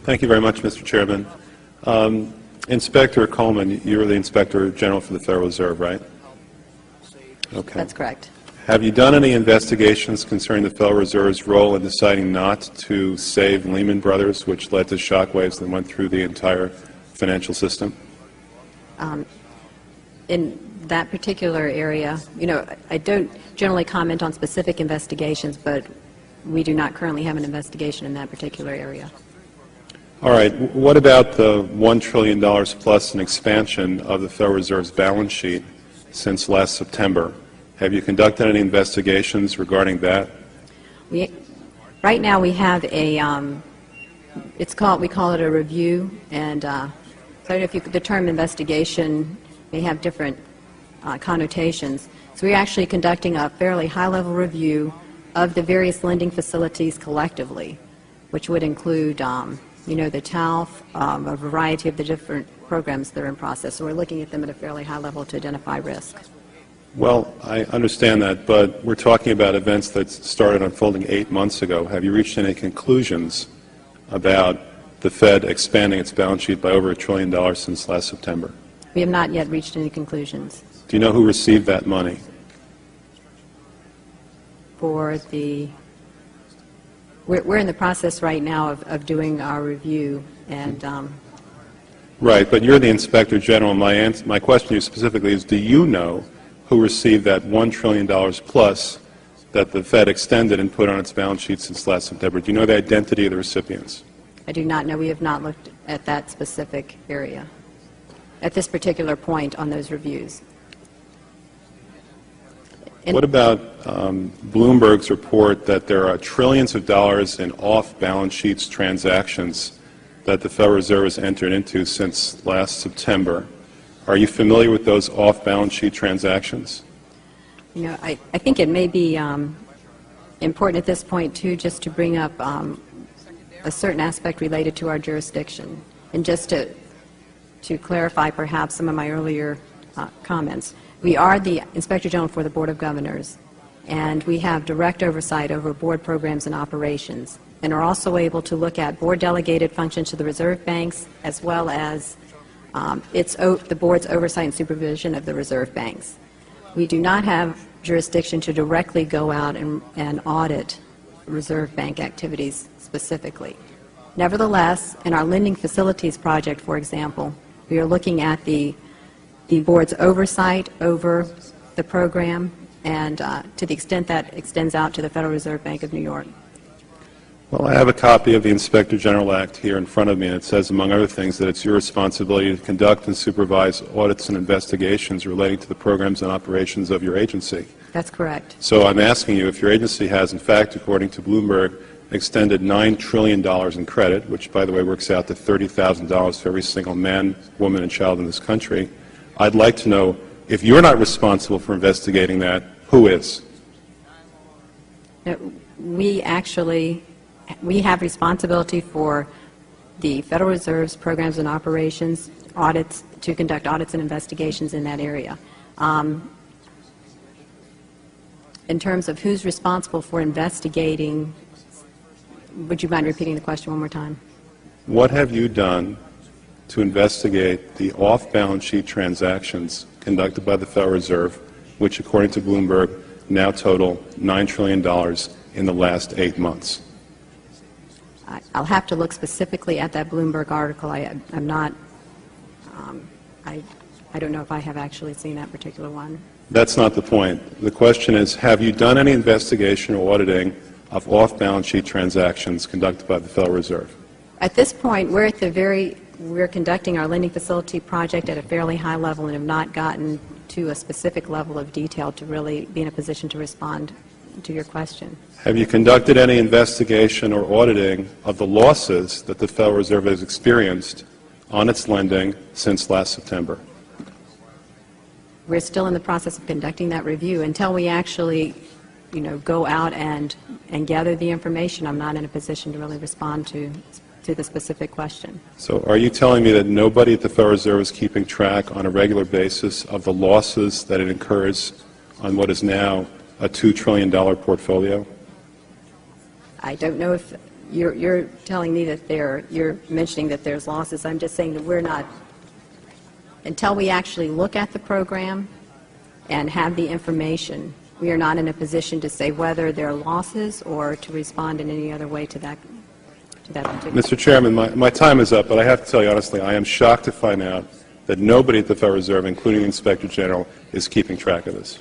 Thank you very much, Mr. Chairman. Inspector Coleman, you're the Inspector General for the Federal Reserve, right? Okay. That's correct. Have you done any investigations concerning the Federal Reserve's role in deciding not to save Lehman Brothers, which led to shockwaves that went through the entire financial system? In that particular area, I don't generally comment on specific investigations, but we do not currently have an investigation in that particular area. All right. What about the $1 trillion plus in expansion of the Federal Reserve's balance sheet since last September? Have you conducted any investigations regarding that? Right now we have a, we call it a review, and so I don't know if the term investigation may have different connotations. So we're actually conducting a fairly high-level review of the various lending facilities collectively, which would include, the TALF, a variety of the different programs that are in process. So we're looking at them at a fairly high level to identify risk. Well, I understand that, but we're talking about events that started unfolding 8 months ago. Have you reached any conclusions about the Fed expanding its balance sheet by over $1 trillion since last September? We have not yet reached any conclusions. Do you know who received that money? For the, we're in the process right now of doing our review, and right, but you're the Inspector General. My question to you specifically is, do you know who received that $1 trillion plus that the Fed extended and put on its balance sheet since last September? Do you know the identity of the recipients? I do not know. We have not looked at that specific area at this particular point on those reviews. What about Bloomberg's report that there are trillions of dollars in off-balance sheets transactions that the Federal Reserve has entered into since last September? Are you familiar with those off-balance sheet transactions? I think it may be important at this point, too, just to bring up a certain aspect related to our jurisdiction. And just to clarify perhaps some of my earlier comments. We are the Inspector General for the Board of Governors, and we have direct oversight over board programs and operations, and are also able to look at board-delegated functions to the reserve banks, as well as the board's oversight and supervision of the reserve banks. We do not have jurisdiction to directly go out and audit reserve bank activities specifically. Nevertheless, in our lending facilities project, for example, we are looking at the board's oversight over the program, and to the extent that extends out to the Federal Reserve Bank of New York. Well, I have a copy of the Inspector General Act here in front of me, and it says, among other things, that it's your responsibility to conduct and supervise audits and investigations relating to the programs and operations of your agency. That's correct. So I'm asking you if your agency has, in fact, according to Bloomberg, extended $9 trillion in credit, which, by the way, works out to $30,000 for every single man, woman, and child in this country. I'd like to know, if you're not responsible for investigating that, who is? No, we have responsibility for the Federal Reserve's programs and operations, audits, to conduct audits and investigations in that area. In terms of who's responsible for investigating, would you mind repeating the question one more time? What have you done to investigate the off-balance sheet transactions conducted by the Federal Reserve, which, according to Bloomberg, now total $9 trillion in the last 8 months? I'll have to look specifically at that Bloomberg article. I'm not, I don't know if I have actually seen that particular one. That's not the point. The question is, have you done any investigation or auditing of off-balance sheet transactions conducted by the Federal Reserve? At this point, we're conducting our lending facility project at a fairly high level and have not gotten to a specific level of detail to really be in a position to respond to your question. Have you conducted any investigation or auditing of the losses that the Federal Reserve has experienced on its lending since last September? We're still in the process of conducting that review. Until we actually, go out and gather the information, I'm not in a position to really respond to the specific question. So are you telling me that nobody at the Federal Reserve is keeping track on a regular basis of the losses that it incurs on what is now a $2 trillion portfolio? I don't know if you're telling me that you're mentioning that there's losses. I'm just saying that we're not, until we actually look at the program and have the information, we are not in a position to say whether there are losses or to respond in any other way to that particular. Mr. Chairman, my time is up, but I have to tell you honestly, I am shocked to find out that nobody at the Federal Reserve, including the Inspector General, is keeping track of this.